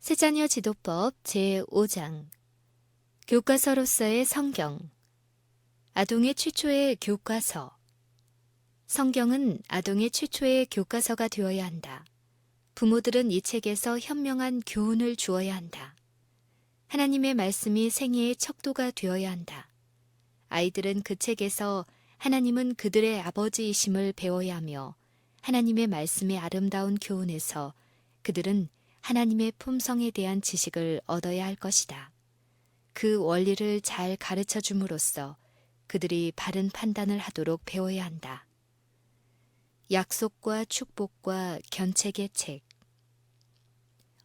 세자녀 지도법 제5장 교과서로서의 성경 아동의 최초의 교과서 성경은 아동의 최초의 교과서가 되어야 한다. 부모들은 이 책에서 현명한 교훈을 주어야 한다. 하나님의 말씀이 생애의 척도가 되어야 한다. 아이들은 그 책에서 하나님은 그들의 아버지이심을 배워야 하며 하나님의 말씀의 아름다운 교훈에서 그들은 하나님의 품성에 대한 지식을 얻어야 할 것이다. 그 원리를 잘 가르쳐 줌으로써 그들이 바른 판단을 하도록 배워야 한다. 약속과 축복과 견책의 책.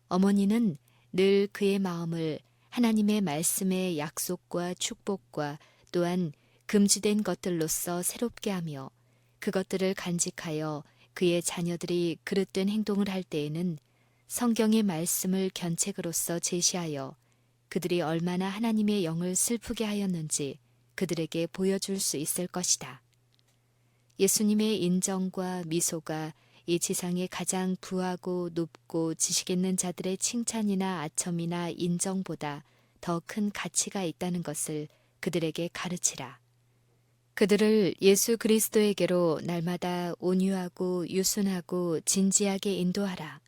어머니는 늘 그의 마음을 하나님의 말씀의 약속과 축복과 또한 금지된 것들로서 새롭게 하며 그것들을 간직하여 그의 자녀들이 그릇된 행동을 할 때에는 성경의 말씀을 견책으로서 제시하여 그들이 얼마나 하나님의 영을 슬프게 하였는지 그들에게 보여줄 수 있을 것이다. 예수님의 인정과 미소가 이 지상에 가장 부하고 높고 지식 있는 자들의 칭찬이나 아첨이나 인정보다 더 큰 가치가 있다는 것을 그들에게 가르치라. 그들을 예수 그리스도에게로 날마다 온유하고 유순하고 진지하게 인도하라.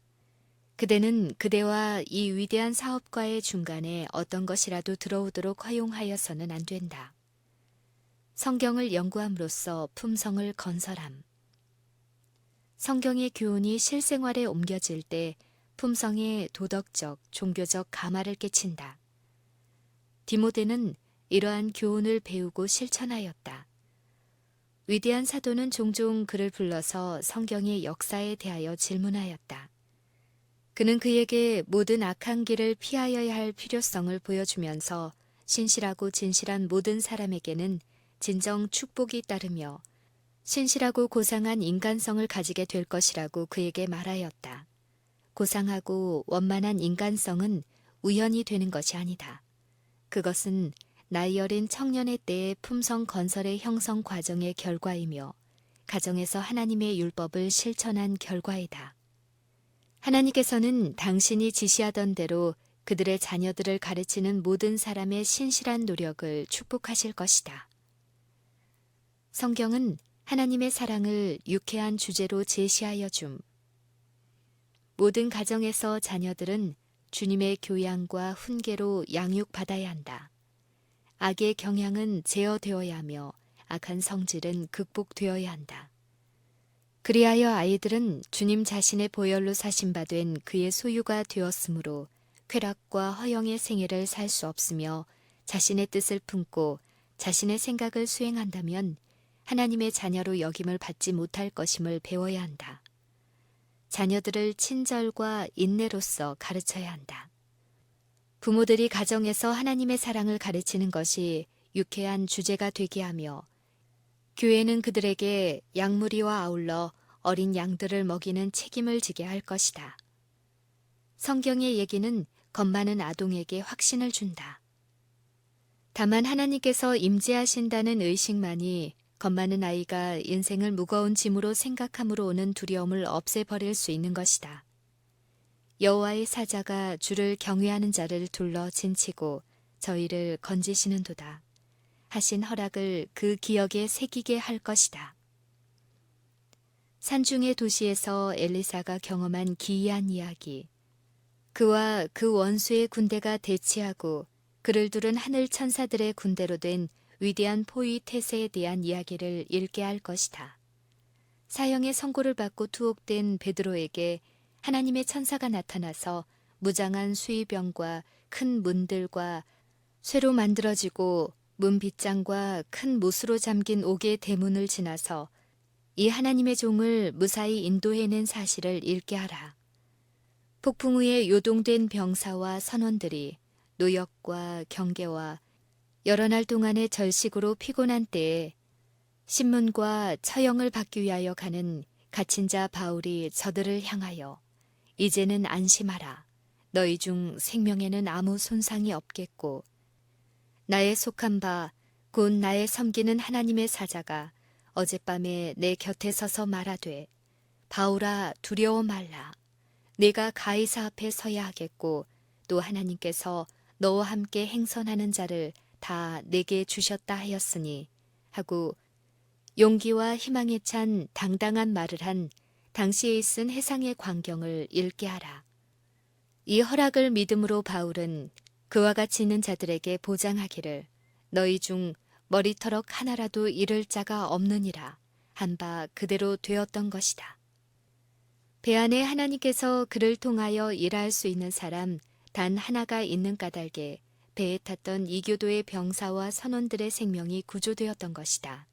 그대는 그대와 이 위대한 사업과의 중간에 어떤 것이라도 들어오도록 허용하여서는 안 된다. 성경을 연구함으로써 품성을 건설함. 성경의 교훈이 실생활에 옮겨질 때 품성에 도덕적, 종교적 가마를 끼친다. 디모데는 이러한 교훈을 배우고 실천하였다. 위대한 사도는 종종 그를 불러서 성경의 역사에 대하여 질문하였다. 그는 그에게 모든 악한 길을 피하여야 할 필요성을 보여주면서 신실하고 진실한 모든 사람에게는 진정 축복이 따르며 신실하고 고상한 인간성을 가지게 될 것이라고 그에게 말하였다. 고상하고 원만한 인간성은 우연히 되는 것이 아니다. 그것은 나이 어린 청년의 때의 품성 건설의 형성 과정의 결과이며 가정에서 하나님의 율법을 실천한 결과이다. 하나님께서는 당신이 지시하던 대로 그들의 자녀들을 가르치는 모든 사람의 신실한 노력을 축복하실 것이다. 성경은 하나님의 사랑을 유쾌한 주제로 제시하여 줌. 모든 가정에서 자녀들은 주님의 교양과 훈계로 양육받아야 한다. 악의 경향은 제어되어야 하며 악한 성질은 극복되어야 한다. 그리하여 아이들은 주님 자신의 보혈로 사신바된 그의 소유가 되었으므로 쾌락과 허영의 생애를 살 수 없으며 자신의 뜻을 품고 자신의 생각을 수행한다면 하나님의 자녀로 여김을 받지 못할 것임을 배워야 한다. 자녀들을 친절과 인내로서 가르쳐야 한다. 부모들이 가정에서 하나님의 사랑을 가르치는 것이 유쾌한 주제가 되게 하며 교회는 그들에게 양무리와 아울러 어린 양들을 먹이는 책임을 지게 할 것이다. 성경의 얘기는 겁 많은 아동에게 확신을 준다. 다만 하나님께서 임재하신다는 의식만이 겁 많은 아이가 인생을 무거운 짐으로 생각함으로 오는 두려움을 없애버릴 수 있는 것이다. 여호와의 사자가 주를 경외하는 자를 둘러 진치고 저희를 건지시는도다. 하신 허락을 그 기억에 새기게 할 것이다. 산중의 도시에서 엘리사가 경험한 기이한 이야기. 그와 그 원수의 군대가 대치하고 그를 두른 하늘 천사들의 군대로 된 위대한 포위 태세에 대한 이야기를 읽게 할 것이다. 사형의 선고를 받고 투옥된 베드로에게 하나님의 천사가 나타나서 무장한 수의병과 큰 문들과 쇠로 만들어지고 문 빗장과 큰 못으로 잠긴 옥의 대문을 지나서 이 하나님의 종을 무사히 인도해낸 사실을 읽게 하라. 폭풍 후에 요동된 병사와 선원들이 노역과 경계와 여러 날 동안의 절식으로 피곤한 때에 신문과 처형을 받기 위하여 가는 갇힌 자 바울이 저들을 향하여 이제는 안심하라. 너희 중 생명에는 아무 손상이 없겠고 나의 속한 바 곧 나의 섬기는 하나님의 사자가 어젯밤에 내 곁에 서서 말하되 바울아 두려워 말라. 내가 가이사 앞에 서야 하겠고 또 하나님께서 너와 함께 행선하는 자를 다 내게 주셨다 하였으니 하고 용기와 희망에 찬 당당한 말을 한 당시에 있은 해상의 광경을 읽게 하라. 이 허락을 믿음으로 바울은 그와 같이 있는 자들에게 보장하기를 너희 중 머리털럭 하나라도 잃을 자가 없느니라 한 바 그대로 되었던 것이다. 배 안에 하나님께서 그를 통하여 일할 수 있는 사람 단 하나가 있는 까닭에 배에 탔던 이교도의 병사와 선원들의 생명이 구조되었던 것이다.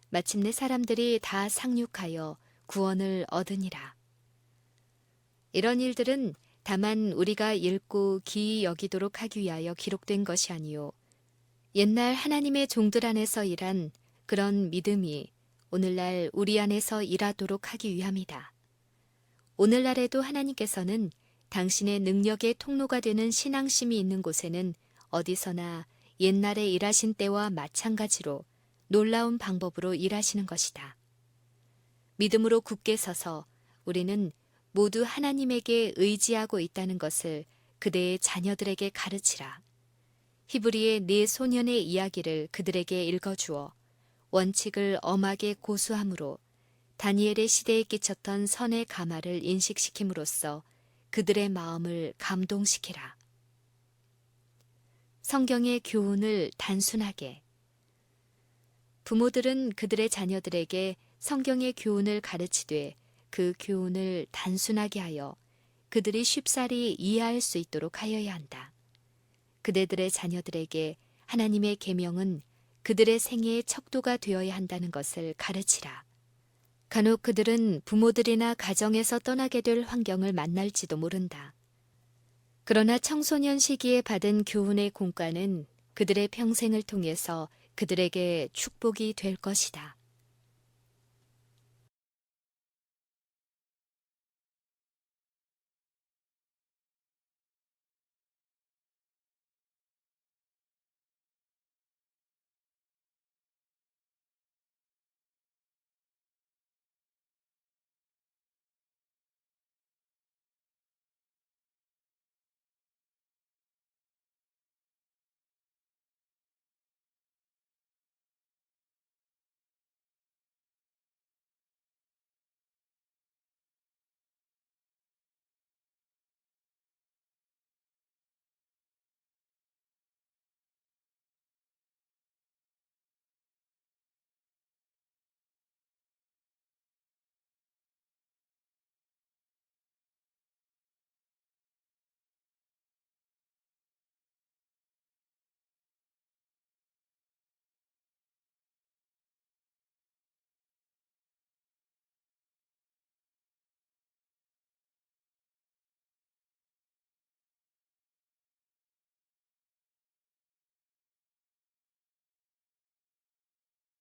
마침내 사람들이 다 상륙하여 구원을 얻으니라. 이런 일들은 다만 우리가 읽고 기이 여기도록 하기 위하여 기록된 것이 아니요 옛날 하나님의 종들 안에서 일한 그런 믿음이 오늘날 우리 안에서 일하도록 하기 위함이다. 오늘날에도 하나님께서는 당신의 능력의 통로가 되는 신앙심이 있는 곳에는 어디서나 옛날에 일하신 때와 마찬가지로 놀라운 방법으로 일하시는 것이다. 믿음으로 굳게 서서 우리는 모두 하나님에게 의지하고 있다는 것을 그대의 자녀들에게 가르치라. 히브리의 네 소년의 이야기를 그들에게 읽어주어 원칙을 엄하게 고수함으로 다니엘의 시대에 끼쳤던 선의 가마를 인식시킴으로써 그들의 마음을 감동시키라. 성경의 교훈을 단순하게. 부모들은 그들의 자녀들에게 성경의 교훈을 가르치되 그 교훈을 단순하게 하여 그들이 쉽사리 이해할 수 있도록 하여야 한다. 그대들의 자녀들에게 하나님의 계명은 그들의 생애의 척도가 되어야 한다는 것을 가르치라. 간혹 그들은 부모들이나 가정에서 떠나게 될 환경을 만날지도 모른다. 그러나 청소년 시기에 받은 교훈의 공과는 그들의 평생을 통해서 그들에게 축복이 될 것이다.